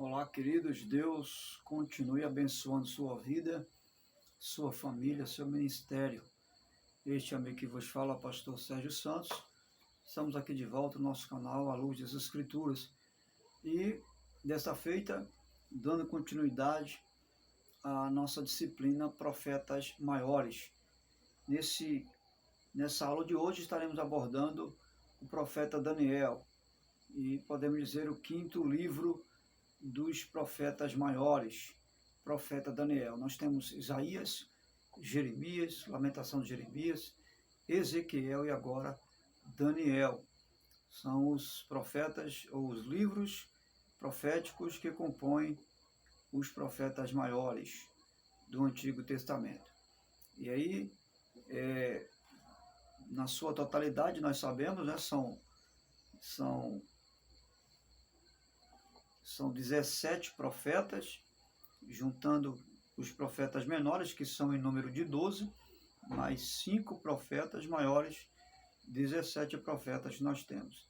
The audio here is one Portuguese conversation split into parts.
Olá, queridos. Deus continue abençoando sua vida, sua família, seu ministério. Este amigo que vos fala, pastor Sérgio Santos. Estamos aqui de volta no nosso canal, à luz das Escrituras. E, desta feita, dando continuidade à nossa disciplina Profetas Maiores. Nessa aula de hoje estaremos abordando o profeta Daniel. E podemos dizer o quinto livro dos profetas maiores, profeta Daniel. Nós temos Isaías, Jeremias, Lamentação de Jeremias, Ezequiel e agora Daniel. São os profetas, ou os livros proféticos que compõem os profetas maiores do Antigo Testamento. E aí, na sua totalidade, nós sabemos, né, são 17 profetas, juntando os profetas menores, que são em número de 12, mais 5 profetas maiores, 17 profetas nós temos.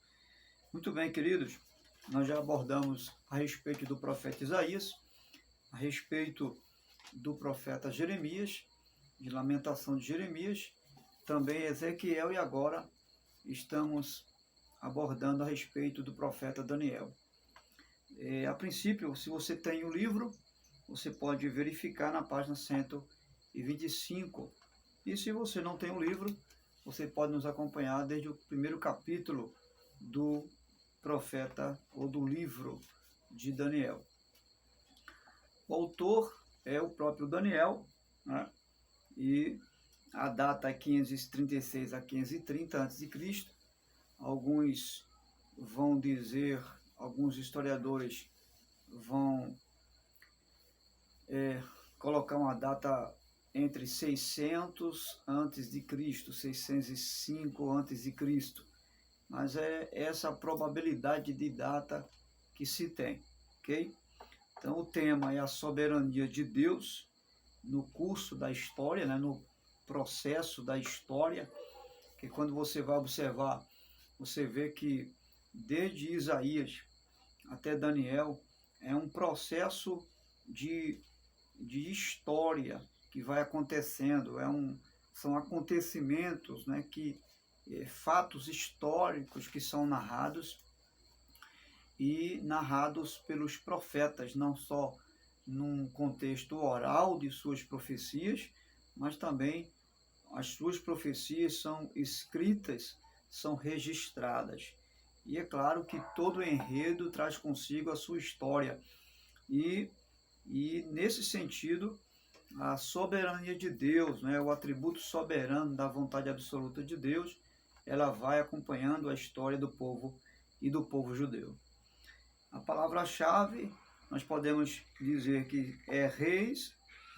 Muito bem, queridos, nós já abordamos a respeito do profeta Isaías, a respeito do profeta Jeremias, de Lamentação de Jeremias, também Ezequiel, e agora estamos abordando a respeito do profeta Daniel. A princípio, se você tem o livro, você pode verificar na página 125. E se você não tem o livro, você pode nos acompanhar desde o primeiro capítulo do profeta ou do livro de Daniel. O autor é o próprio Daniel, né? E a data é 536 a 530 a.C. Alguns vão dizer, alguns historiadores vão colocar uma data entre 600 a.C., 605 a.C., mas é essa a probabilidade de data que se tem, ok? Então o tema é a soberania de Deus no curso da história, né, no processo da história, que quando você vai observar, você vê que desde Isaías até Daniel é um processo de história que vai acontecendo, são acontecimentos, né, fatos históricos que são narrados pelos profetas, não só num contexto oral de suas profecias, mas também as suas profecias são escritas, são registradas. E é claro que todo enredo traz consigo a sua história. E nesse sentido, a soberania de Deus, né, o atributo soberano da vontade absoluta de Deus, ela vai acompanhando a história do povo e do povo judeu. A palavra-chave, nós podemos dizer que é reis,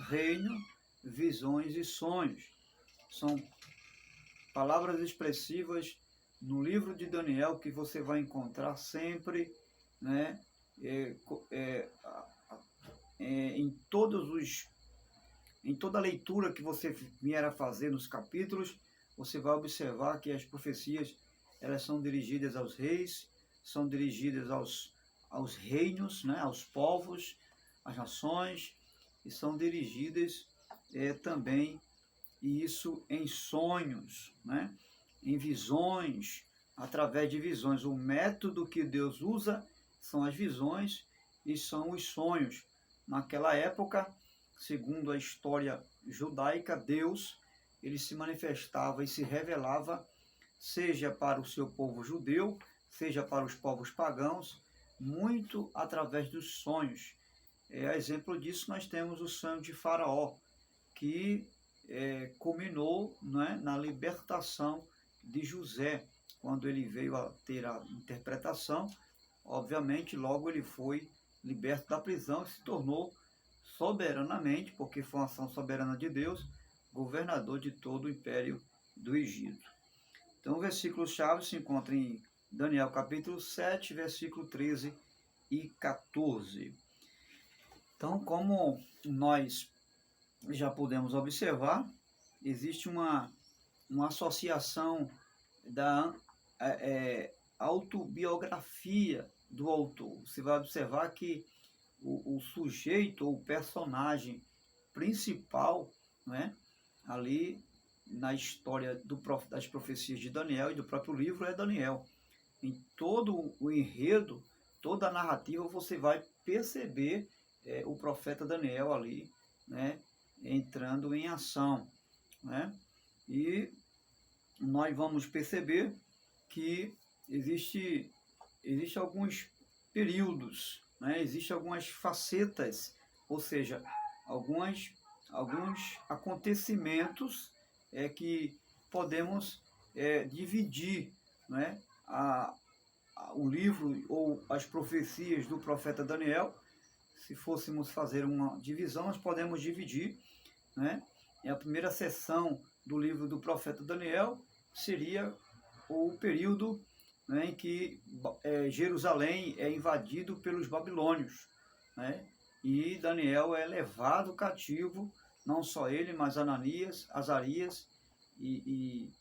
reino, visões e sonhos. São palavras expressivas no livro de Daniel que você vai encontrar sempre, né, em toda a leitura que você vier a fazer nos capítulos, você vai observar que as profecias, elas são dirigidas aos reis, são dirigidas aos reinos, né, aos povos, às nações, e são dirigidas também, isso em sonhos, né, em visões, através de visões. O método que Deus usa são as visões e são os sonhos. Naquela época, segundo a história judaica, Deus, ele se manifestava e se revelava, seja para o seu povo judeu, seja para os povos pagãos, muito através dos sonhos. A exemplo disso, nós temos o sonho de Faraó, que culminou, né, na libertação de José, quando ele veio a ter a interpretação. Obviamente, logo ele foi liberto da prisão e se tornou soberanamente, porque foi uma ação soberana de Deus, governador de todo o império do Egito. Então, o versículo-chave se encontra em Daniel capítulo 7, versículo 13 e 14. Então, como nós já podemos observar, existe uma associação da autobiografia do autor. Você vai observar que o sujeito ou o personagem principal, né, ali na história das profecias de Daniel e do próprio livro é Daniel. Em todo o enredo, toda a narrativa, você vai perceber o profeta Daniel ali, né, entrando em ação, né? E nós vamos perceber que existe alguns períodos, né? Existem algumas facetas, ou seja, alguns acontecimentos que podemos dividir, né? O livro ou as profecias do profeta Daniel. Se fôssemos fazer uma divisão, nós podemos dividir, né? E a primeira seção do livro do profeta Daniel seria o período, né, em que Jerusalém é invadido pelos babilônios, né? E Daniel é levado cativo, não só ele, mas Ananias, Azarias e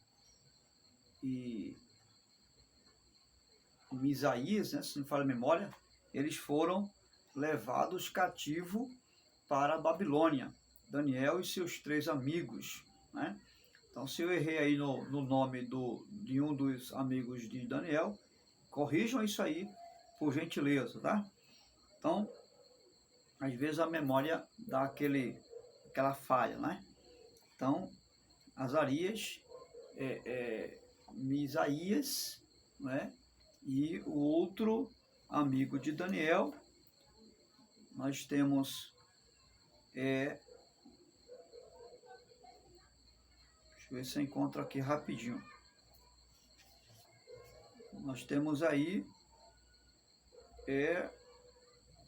Misaías, né, se não me falha a memória, eles foram levados cativo para a Babilônia, Daniel e seus 3 amigos, né? Então, se eu errei aí no nome de um dos amigos de Daniel, corrijam isso aí, por gentileza, tá? Então, às vezes a memória dá aquela falha, né? Então, Azarias, Misaías, né? E o outro amigo de Daniel, nós temos deixa eu ver se eu encontro aqui rapidinho. Nós temos aí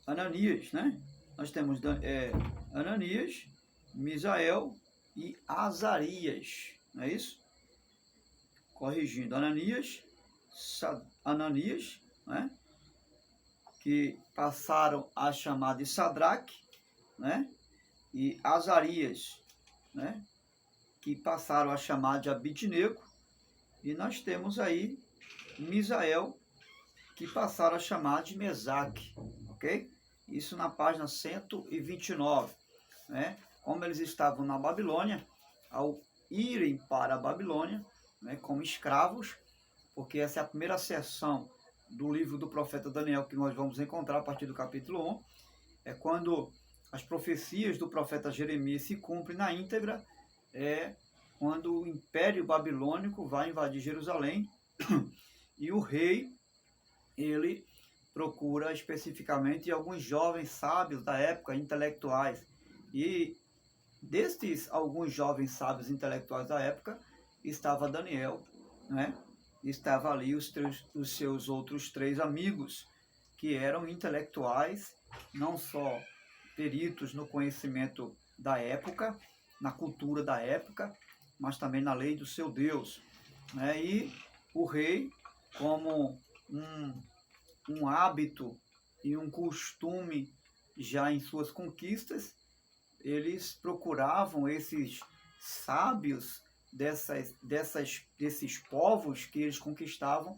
Ananias, né? Nós temos Ananias, Misael e Azarias, não é isso? Corrigindo, Ananias, né? Que passaram a chamar de Sadraque, né? E Azarias, né? Que passaram a chamar de Abidnego, e nós temos aí Misael, que passaram a chamar de Mesaque, ok? Isso na página 129, né? Como eles estavam na Babilônia, ao irem para a Babilônia, né, como escravos, porque essa é a primeira seção do livro do profeta Daniel que nós vamos encontrar a partir do capítulo 1, é quando as profecias do profeta Jeremias se cumprem na íntegra, quando o Império Babilônico vai invadir Jerusalém e o rei, ele procura especificamente alguns jovens sábios da época, intelectuais, e destes alguns jovens sábios intelectuais da época estava Daniel, né? Estava ali os seus outros 3 amigos, que eram intelectuais, não só peritos no conhecimento da época, na cultura da época, mas também na lei do seu Deus, né? E o rei, como um hábito e um costume já em suas conquistas, eles procuravam esses sábios desses povos que eles conquistavam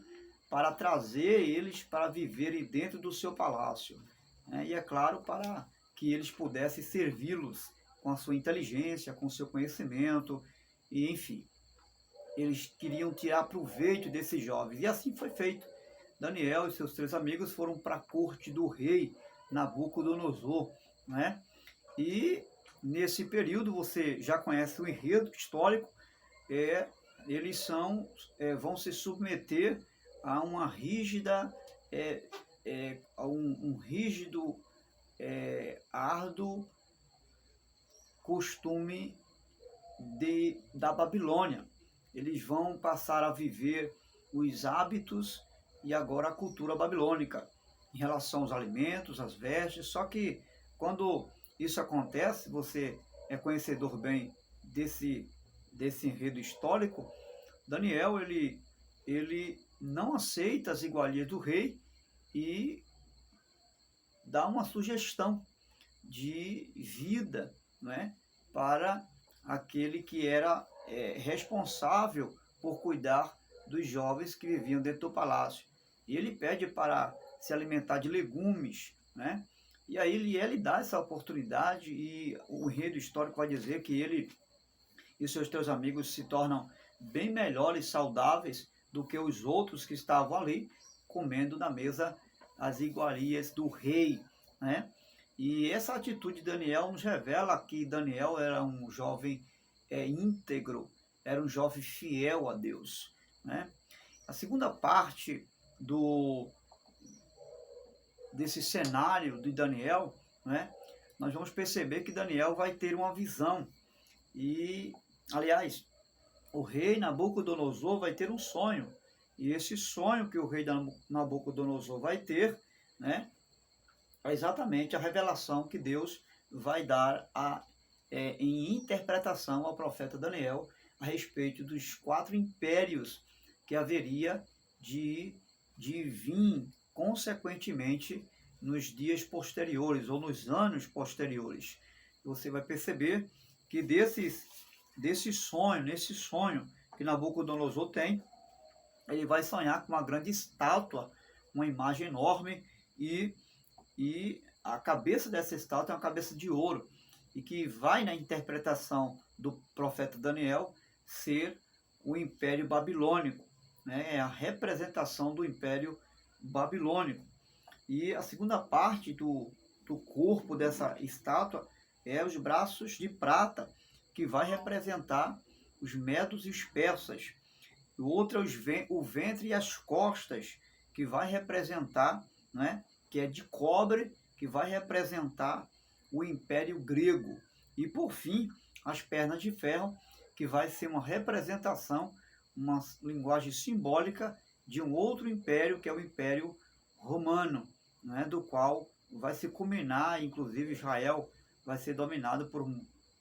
para trazer eles para viverem dentro do seu palácio, né? E é claro, para que eles pudessem servi-los com a sua inteligência, com o seu conhecimento, e enfim, eles queriam tirar proveito desses jovens, e assim foi feito. Daniel e seus 3 amigos foram para a corte do rei Nabucodonosor, né? E nesse período, você já conhece o enredo histórico, eles vão se submeter a uma rígida, a um rígido, árduo costume da Babilônia. Eles vão passar a viver os hábitos e agora a cultura babilônica em relação aos alimentos, às vestes. Só que quando isso acontece, você é conhecedor bem desse enredo histórico, Daniel ele não aceita as iguarias do rei e dá uma sugestão de vida, né, para aquele que era responsável por cuidar dos jovens que viviam dentro do palácio. E ele pede para se alimentar de legumes, né, E aí ele dá essa oportunidade e o enredo histórico vai dizer que ele e seus teus amigos se tornam bem melhores, saudáveis do que os outros que estavam ali comendo na mesa as iguarias do rei, né? E essa atitude de Daniel nos revela que Daniel era um jovem íntegro, era um jovem fiel a Deus, né? A segunda parte desse cenário de Daniel, né? Nós vamos perceber que Daniel vai ter uma visão e, aliás, o rei Nabucodonosor vai ter um sonho. E esse sonho que o rei Nabucodonosor vai ter, né, é exatamente a revelação que Deus vai dar em interpretação ao profeta Daniel a respeito dos 4 impérios que haveria de vir consequentemente nos dias posteriores ou nos anos posteriores. Você vai perceber que nesse sonho que Nabucodonosor tem, ele vai sonhar com uma grande estátua, uma imagem enorme, e a cabeça dessa estátua é uma cabeça de ouro, e que vai, na interpretação do profeta Daniel, ser o Império Babilônico, né? É a representação do Império Babilônico. E a segunda parte do corpo dessa estátua é os braços de prata, que vai representar os medos e os persas. O outro é o ventre e as costas, que vai representar, né, que é de cobre, que vai representar o Império Grego. E por fim, as pernas de ferro, que vai ser uma representação, uma linguagem simbólica de um outro império, que é o Império Romano, né, do qual vai se culminar, inclusive Israel vai ser dominado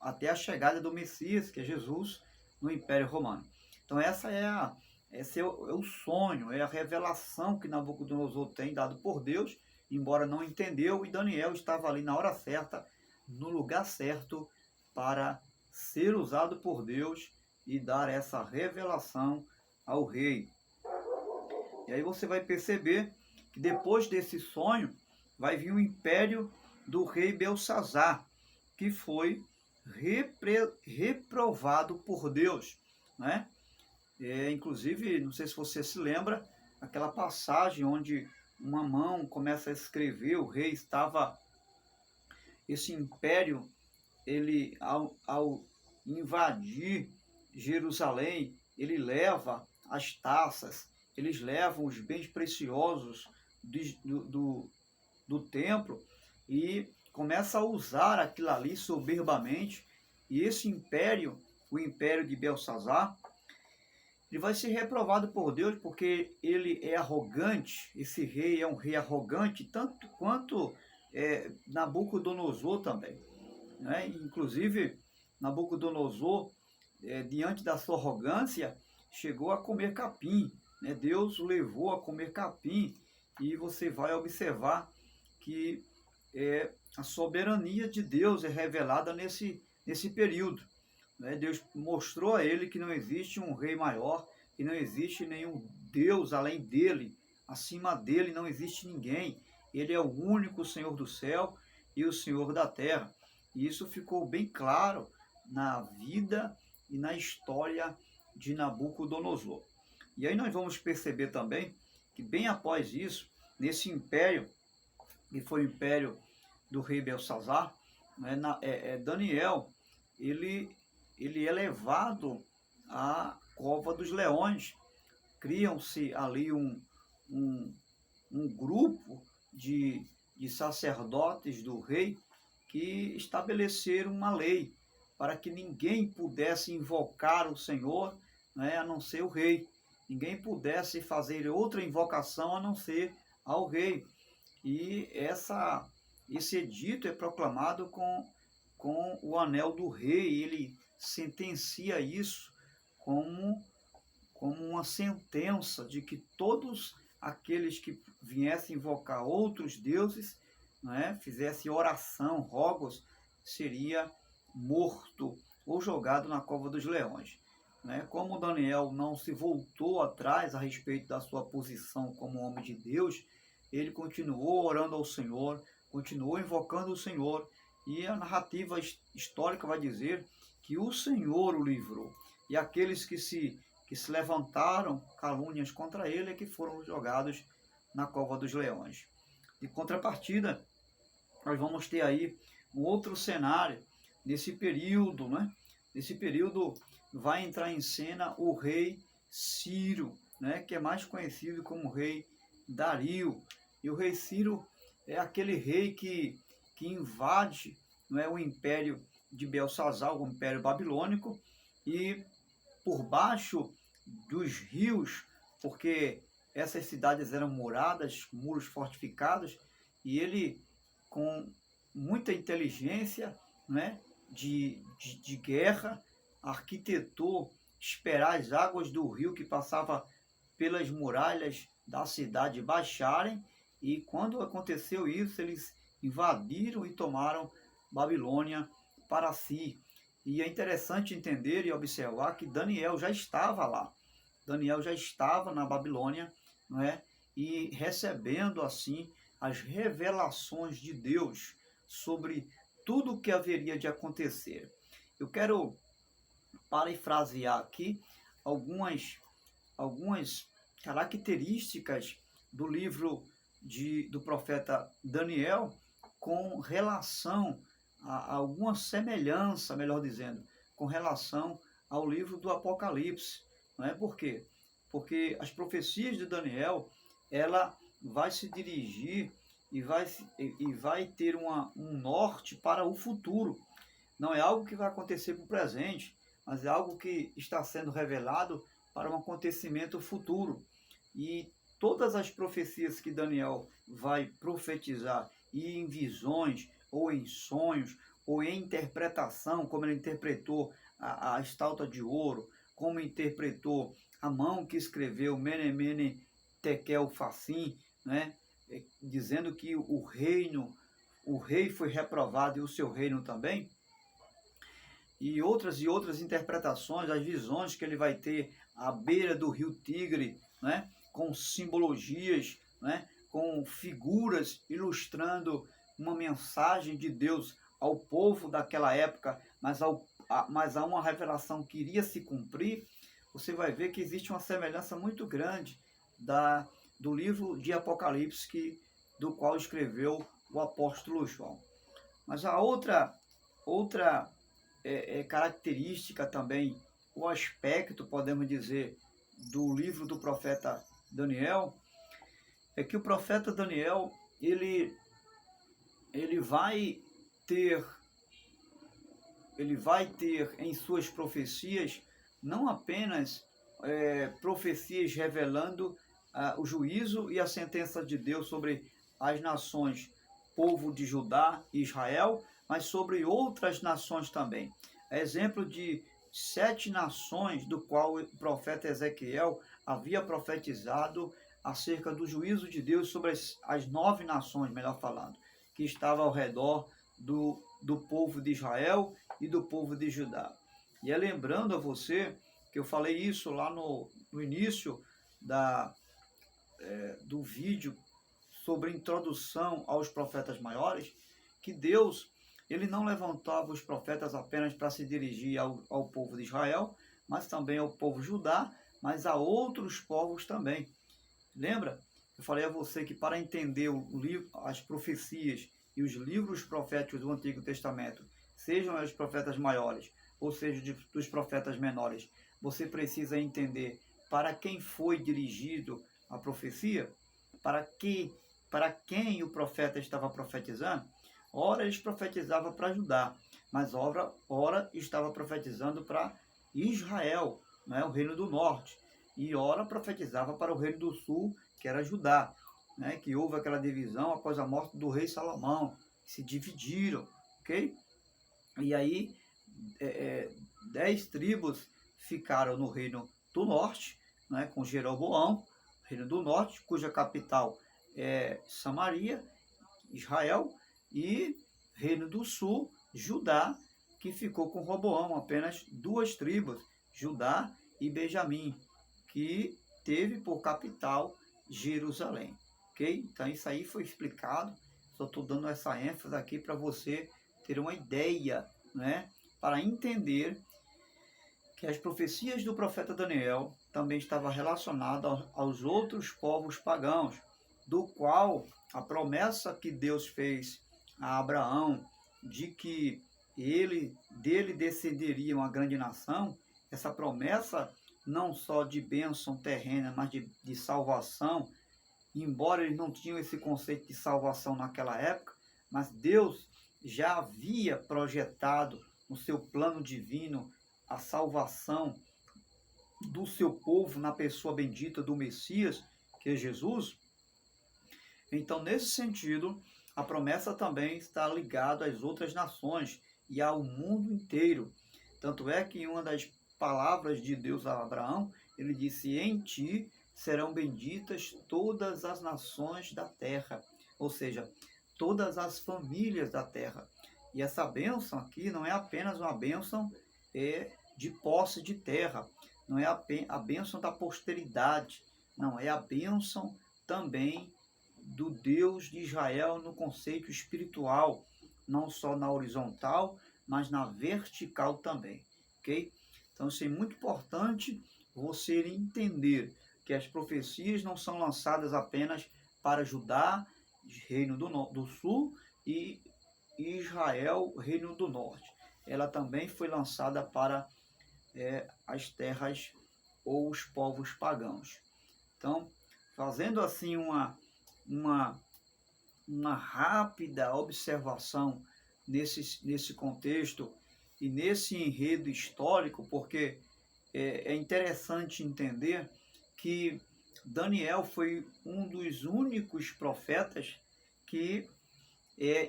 até a chegada do Messias, que é Jesus, no Império Romano. Então esse é o sonho, é a revelação que Nabucodonosor tem dado por Deus, embora não entendeu, e Daniel estava ali na hora certa, no lugar certo, para ser usado por Deus e dar essa revelação ao rei. E aí você vai perceber que depois desse sonho vai vir o império do rei Belsazar, que foi reprovado por Deus, né? Inclusive, não sei se você se lembra, aquela passagem onde uma mão começa a escrever, o rei estava, esse império, ele ao invadir Jerusalém, ele leva as taças, eles levam os bens preciosos do templo e começa a usar aquilo ali soberbamente, e esse império, o império de Belsazar, ele vai ser reprovado por Deus porque ele é arrogante, esse rei é um rei arrogante, tanto quanto Nabucodonosor também, né? Inclusive, Nabucodonosor, diante da sua arrogância, chegou a comer capim, né? Deus o levou a comer capim, e você vai observar que a soberania de Deus é revelada nesse período, né? Deus mostrou a ele que não existe um rei maior, que não existe nenhum Deus além dele, acima dele não existe ninguém. Ele é o único Senhor do céu e o Senhor da terra. E isso ficou bem claro na vida e na história de Nabucodonosor. E aí nós vamos perceber também que bem após isso, nesse império, que foi o império do rei Belsazar, né, Daniel, ele é levado à cova dos leões. Criam-se ali um grupo de sacerdotes do rei que estabeleceram uma lei para que ninguém pudesse invocar o Senhor, né, a não ser o rei. Ninguém pudesse fazer outra invocação a não ser ao rei. E esse edito é proclamado com o anel do rei. Ele sentencia isso como uma sentença de que todos aqueles que viessem invocar outros deuses, né, fizessem oração, rogos, seria morto ou jogado na cova dos leões. Né? Como Daniel não se voltou atrás a respeito da sua posição como homem de Deus, ele continuou orando ao Senhor, continuou invocando o Senhor, e a narrativa histórica vai dizer que o Senhor o livrou. E aqueles que se levantaram calúnias contra ele é que foram jogados na cova dos leões. De contrapartida, nós vamos ter aí um outro cenário nesse período, né? Nesse período vai entrar em cena o rei Ciro, né? Que é mais conhecido como rei Dario. E o rei Ciro é aquele rei que invade, não é, o império de Belsazar, o império babilônico, e por baixo dos rios, porque essas cidades eram muradas, muros fortificados, e ele, com muita inteligência, né, de guerra, arquitetou esperar as águas do rio que passava pelas muralhas da cidade baixarem, e quando aconteceu isso, eles invadiram e tomaram Babilônia para si. E é interessante entender e observar que Daniel já estava lá. Daniel já estava na Babilônia, não é? E recebendo assim as revelações de Deus sobre tudo o que haveria de acontecer. Eu quero parafrasear aqui algumas características do livro do profeta Daniel com relação a alguma semelhança, melhor dizendo, com relação ao livro do Apocalipse. Não é? Por quê? Porque as profecias de Daniel, ela vai se dirigir e vai ter um norte para o futuro. Não é algo que vai acontecer para o presente, mas é algo que está sendo revelado para um acontecimento futuro. E todas as profecias que Daniel vai profetizar, e em visões, ou em sonhos, ou em interpretação, como ele interpretou a estátua de ouro, como interpretou a mão que escreveu Mene, Mene, Tekel, Upharsin, né? Dizendo que o rei foi reprovado e o seu reino também, e outras interpretações, as visões que ele vai ter à beira do rio Tigre, né? Com simbologias, né? Com figuras ilustrando uma mensagem de Deus ao povo daquela época, mas há uma revelação que iria se cumprir. Você vai ver que existe uma semelhança muito grande do livro de Apocalipse, do qual escreveu o apóstolo João. Mas a outra característica também, o aspecto, podemos dizer, do livro do profeta Daniel, é que o profeta Daniel, ele vai ter em suas profecias não apenas profecias revelando o juízo e a sentença de Deus sobre as nações, povo de Judá e Israel, mas sobre outras nações também. É exemplo de 7 nações do qual o profeta Ezequiel havia profetizado acerca do juízo de Deus sobre as 9 nações, melhor falando, que estavam ao redor do povo de Israel e do povo de Judá. E é lembrando a você que eu falei isso lá no início do vídeo sobre introdução aos profetas maiores, que Deus, ele não levantava os profetas apenas para se dirigir ao povo de Israel, mas também ao povo Judá, mas a outros povos também. Lembra? Eu falei a você que para entender as profecias e os livros proféticos do Antigo Testamento, sejam os profetas maiores, ou seja, dos profetas menores, você precisa entender para quem foi dirigido a profecia, para quem o profeta estava profetizando. Ora, eles profetizavam para Judá, mas ora estava profetizando para Israel, né, o reino do norte, e ora profetizava para o reino do sul, que era Judá, né, que houve aquela divisão após a morte do rei Salomão, se dividiram, ok? E aí 10 tribos ficaram no reino do norte, né, com Jeroboão, reino do norte, cuja capital é Samaria, Israel, e reino do sul, Judá, que ficou com Roboão, apenas 2 tribos, Judá e Benjamim, que teve por capital Jerusalém. Ok? Então isso aí foi explicado, Só estou dando essa ênfase aqui para você ter uma ideia, né? Para entender que as profecias do profeta Daniel também estavam relacionadas aos outros povos pagãos, do qual a promessa que Deus fez a Abraão de que dele descenderia uma grande nação, essa promessa não só de bênção terrena, mas de salvação, embora eles não tinham esse conceito de salvação naquela época, mas Deus já havia projetado no seu plano divino a salvação do seu povo na pessoa bendita do Messias, que é Jesus. Então, nesse sentido, a promessa também está ligada às outras nações e ao mundo inteiro. Tanto é que em uma das palavras de Deus a Abraão, ele disse: em ti serão benditas todas as nações da terra, ou seja, todas as famílias da terra. E essa bênção aqui não é apenas uma bênção de posse de terra, não é a bênção da posteridade, não, é a bênção também do Deus de Israel no conceito espiritual, não só na horizontal, mas na vertical também, ok? Então isso é muito importante você entender que as profecias não são lançadas apenas para Judá, reino do sul, e Israel, reino do norte. Ela também foi lançada para as terras ou os povos pagãos. Então, fazendo assim uma rápida observação nesse contexto e nesse enredo histórico, porque é interessante entender que Daniel foi um dos únicos profetas que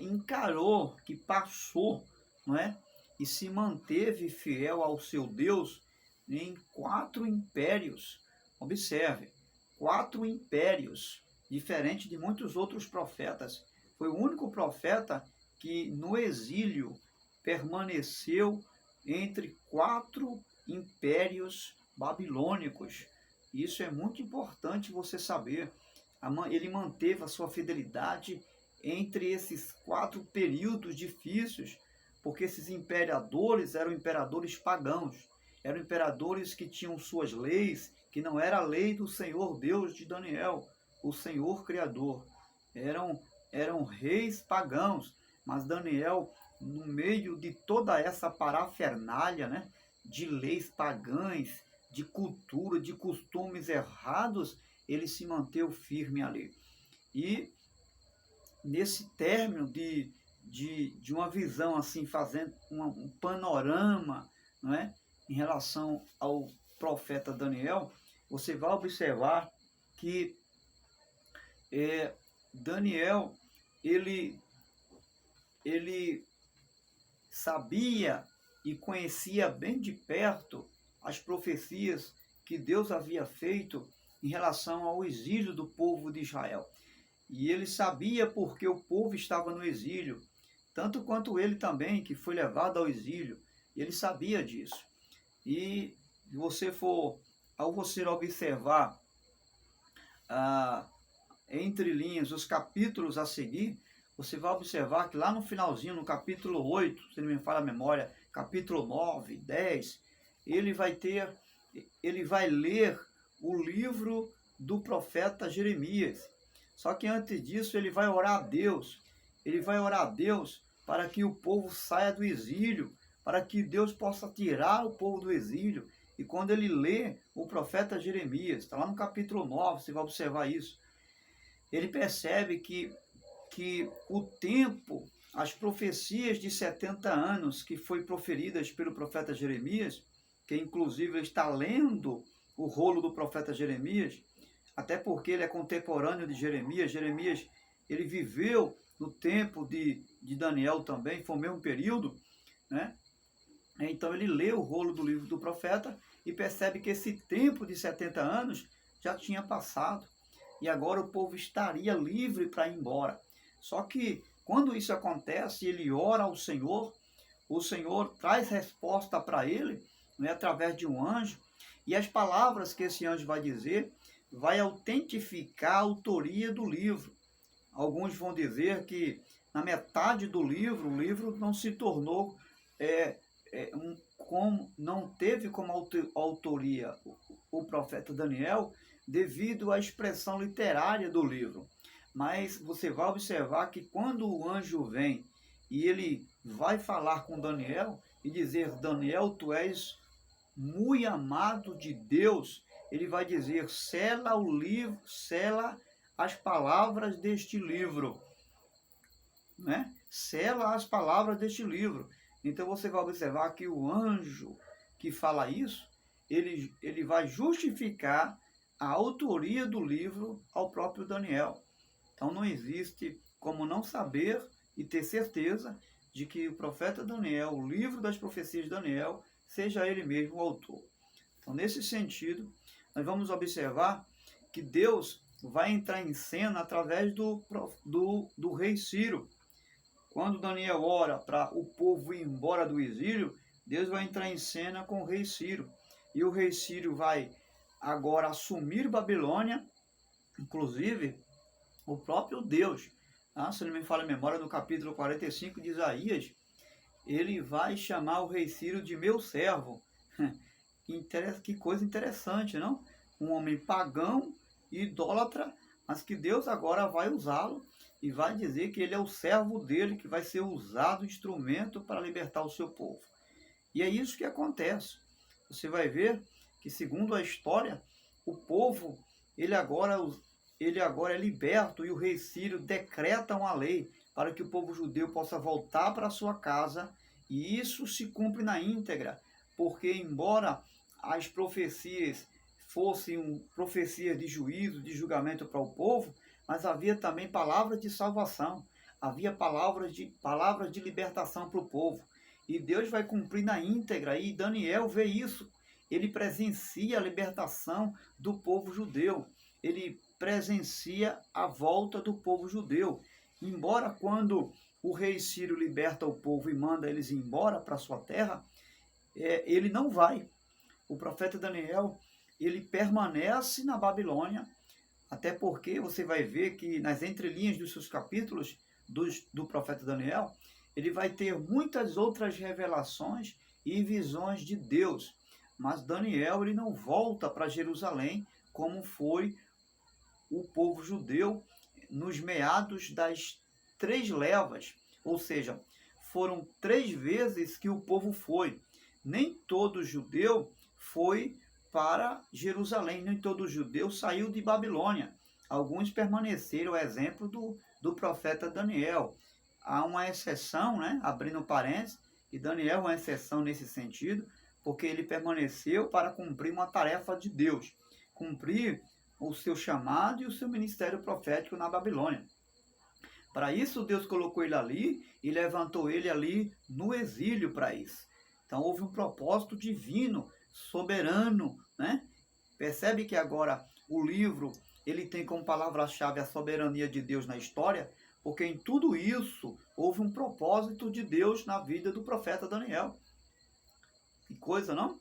encarou, que passou, não é? E se manteve fiel ao seu Deus em 4 impérios. Observe, 4 impérios, diferente de muitos outros profetas. Foi o único profeta que no exílio permaneceu entre 4 impérios babilônicos. Isso é muito importante você saber. Ele manteve a sua fidelidade entre esses 4 períodos difíceis, porque esses imperadores eram imperadores pagãos, eram imperadores que tinham suas leis, que não era a lei do Senhor Deus de Daniel, o Senhor Criador. Eram reis pagãos, mas Daniel, no meio de toda essa parafernália, né, de leis pagãs, de cultura, de costumes errados, ele se manteve firme ali. E nesse término de uma visão assim, fazendo um panorama, não é, em relação ao profeta Daniel, você vai observar que Daniel, ele sabia e conhecia bem de perto as profecias que Deus havia feito em relação ao exílio do povo de Israel. E ele sabia porque o povo estava no exílio, tanto quanto ele também, que foi levado ao exílio. Ele sabia disso. E ao você observar entre linhas os capítulos a seguir, você vai observar que lá no finalzinho, no capítulo 8, se não me falha a memória, capítulo 9, 10, ele vai ler o livro do profeta Jeremias. Só que antes disso ele vai orar a Deus. Ele vai orar a Deus para que o povo saia do exílio, para que Deus possa tirar o povo do exílio. E quando ele lê o profeta Jeremias, está lá no capítulo 9, você vai observar isso, ele percebe que o tempo, as profecias de 70 anos que foi proferidas pelo profeta Jeremias, que inclusive está lendo o rolo do profeta Jeremias, até porque ele é contemporâneo de Jeremias. Jeremias, ele viveu no tempo de Daniel também, foi o mesmo período, né? Então ele lê o rolo do livro do profeta e percebe que esse tempo de 70 anos já tinha passado e agora o povo estaria livre para ir embora. Só que quando isso acontece, ele ora ao Senhor, o Senhor traz resposta para ele, né, através de um anjo, e as palavras que esse anjo vai dizer vai autentificar a autoria do livro. Alguns vão dizer que na metade do livro, o livro não se tornou, não teve como autoria o profeta Daniel, devido à expressão literária do livro. Mas você vai observar que quando o anjo vem e ele vai falar com Daniel e dizer: Daniel, tu és muito amado de Deus, ele vai dizer: sela o livro, sela as palavras deste livro, né? Sela as palavras deste livro. Então você vai observar que o anjo que fala isso, ele vai justificar a autoria do livro ao próprio Daniel. Então não existe como não saber e ter certeza de que o profeta Daniel, o livro das profecias de Daniel, seja ele mesmo o autor. Então, nesse sentido, nós vamos observar que Deus vai entrar em cena através do rei Ciro. Quando Daniel ora para o povo ir embora do exílio, Deus vai entrar em cena com o rei Ciro. E o rei Ciro vai agora assumir Babilônia, inclusive o próprio Deus. Se não me falha a memória, no capítulo 45 de Isaías, ele vai chamar o rei Ciro de meu servo. Que coisa interessante, não? Um homem pagão, idólatra, mas que Deus agora vai usá-lo e vai dizer que ele é o servo dele, que vai ser usado instrumento para libertar o seu povo. E é isso que acontece. Você vai ver que, segundo a história, o povo, ele agora é liberto, e o rei Ciro decreta uma lei para que o povo judeu possa voltar para a sua casa, e isso se cumpre na íntegra, porque embora as profecias fossem profecias de juízo, de julgamento para o povo, mas havia também palavras de salvação, havia palavras de libertação para o povo, e Deus vai cumprir na íntegra, e Daniel vê isso, ele presencia a libertação do povo judeu, ele presencia a volta do povo judeu. Embora quando o rei Ciro liberta o povo e manda eles embora para sua terra, ele não vai. O profeta Daniel, ele permanece na Babilônia, até porque você vai ver que nas entrelinhas dos seus capítulos do profeta Daniel, ele vai ter muitas outras revelações e visões de Deus. Mas Daniel, ele não volta para Jerusalém como foi o povo judeu nos meados das 3 levas, ou seja, foram 3 vezes que o povo foi. Nem todo judeu foi para Jerusalém, nem todo judeu saiu de Babilônia. Alguns permaneceram, o exemplo do profeta Daniel. Há uma exceção, né? Abrindo parênteses, e Daniel é uma exceção nesse sentido, porque ele permaneceu para cumprir uma tarefa de Deus, cumprir o seu chamado e o seu ministério profético na Babilônia. Para isso, Deus colocou ele ali e levantou ele ali no exílio para isso. Então, houve um propósito divino, soberano, né? Percebe que agora o livro, ele tem como palavra-chave a soberania de Deus na história, porque em tudo isso houve um propósito de Deus na vida do profeta Daniel. Que coisa, não?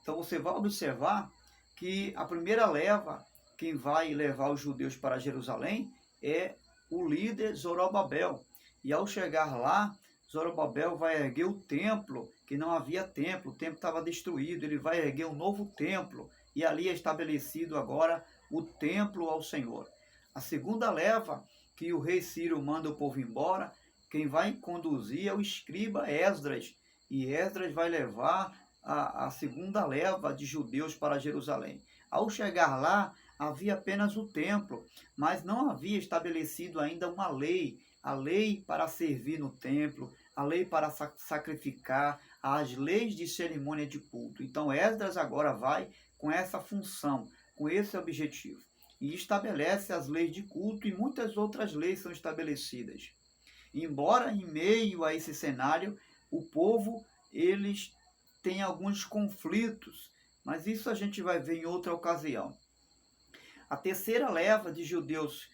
Então, você vai observar que a primeira leva, quem vai levar os judeus para Jerusalém, é o líder Zorobabel. E ao chegar lá, Zorobabel vai erguer o templo, que não havia templo, o templo estava destruído, ele vai erguer um novo templo, e ali é estabelecido agora o templo ao Senhor. A segunda leva, que o rei Ciro manda o povo embora, quem vai conduzir é o escriba Esdras, e Esdras vai levar a segunda leva de judeus para Jerusalém. Ao chegar lá, havia apenas o templo, mas não havia estabelecido ainda uma lei, a lei para servir no templo, a lei para sacrificar, as leis de cerimônia de culto. Então Esdras agora vai com essa função, com esse objetivo, e estabelece as leis de culto, e muitas outras leis são estabelecidas. Embora em meio a esse cenário, o povo, eles têm alguns conflitos, mas isso a gente vai ver em outra ocasião. A terceira leva de judeus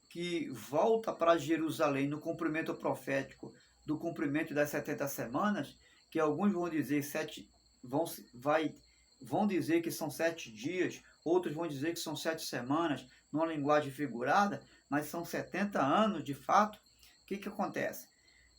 que volta para Jerusalém no cumprimento profético do cumprimento das 70 semanas, que alguns vão dizer vão dizer que são 7 dias, outros vão dizer que são 7 semanas, numa linguagem figurada, mas são 70 anos de fato. O que acontece?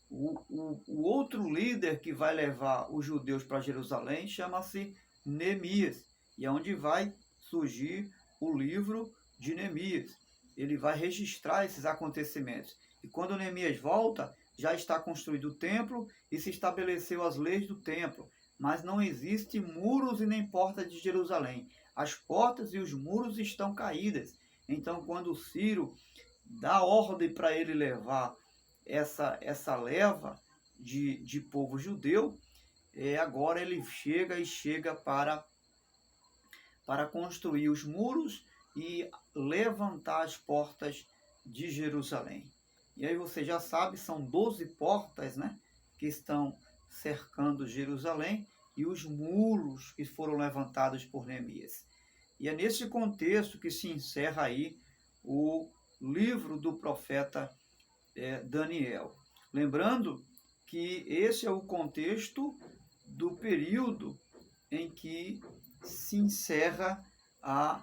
O outro líder que vai levar os judeus para Jerusalém chama-se Neemias, e é onde vai surgir o livro de Neemias. Ele vai registrar esses acontecimentos. E quando Neemias volta, já está construído o templo e se estabeleceu as leis do templo. Mas não existe muros e nem portas de Jerusalém. As portas e os muros estão caídas. Então, quando Ciro dá ordem para ele levar essa leva de povo judeu, agora ele chega para construir os muros e levantar as portas de Jerusalém. E aí você já sabe, são 12 portas, né, que estão cercando Jerusalém e os muros que foram levantados por Neemias. E é nesse contexto que se encerra aí o livro do profeta Daniel. Lembrando que esse é o contexto do período em que se encerra as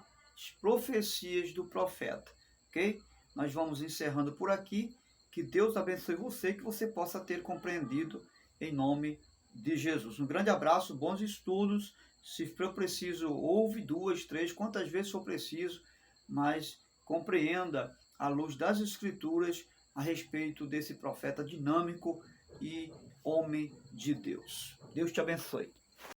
profecias do profeta, ok? Nós vamos encerrando por aqui. Que Deus abençoe você, que você possa ter compreendido em nome de Jesus. Um grande abraço, bons estudos. Se for preciso, ouve 2, 3, quantas vezes for preciso, mas compreenda à luz das Escrituras a respeito desse profeta dinâmico e homem de Deus. Deus te abençoe.